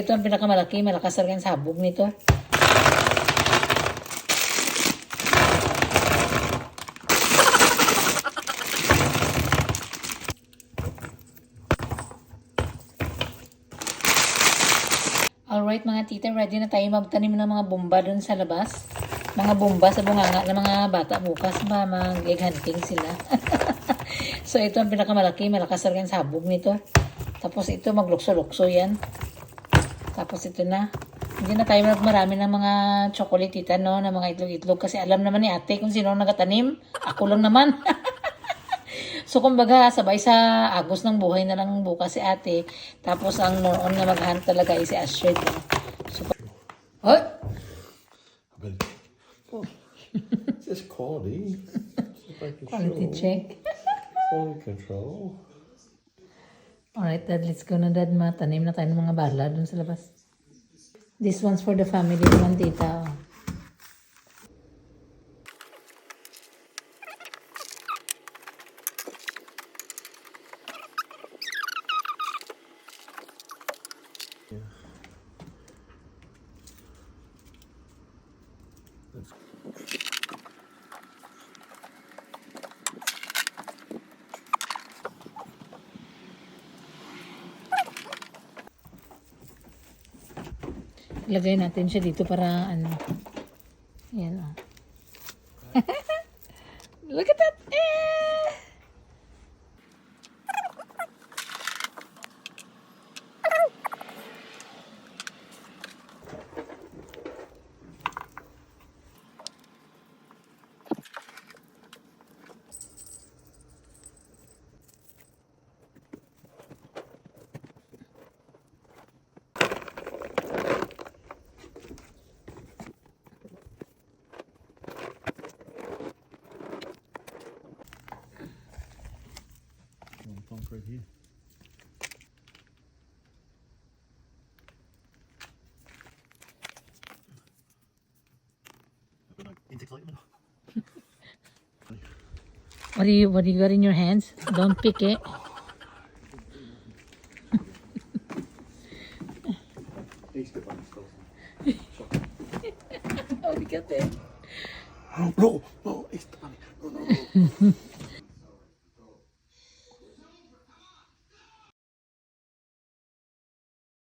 ito ang pinakamalaki. Malakas talaga yung sabog nito. Alright mga tita, ready na tayo magtanim ng mga bomba dun sa labas. Mga bomba sa bunganga ng mga bata bukas ba, mag-egg hunting sila. So ito ang pinakamalaki, malakas talaga yung sabog nito. Tapos ito maglukso-lukso yan. Tapos ito na. Hindi na tayo marami ng mga chocolate tita, no? Ng mga itlog-itlog. Kasi alam naman ni ate kung sino nagatanim. Ako lang naman. So kumbaga sabay sa agos ng buhay na lang bukas si ate. Tapos ang noon na mag-hunt talaga ay si Astrid. So, oh! Just quality. Quality check. Quality control. Alright, Dad, let's go na, Dad. Matanim na tayo ng mga bala dun sa labas. This one's for the family naman, tita. Ilagay natin siya dito para ano. Ayan, oh. Look at that! Eh! Pump right here. What do you got in your hands? Don't pick it. Oh, you got it. No, no, it's funny. No.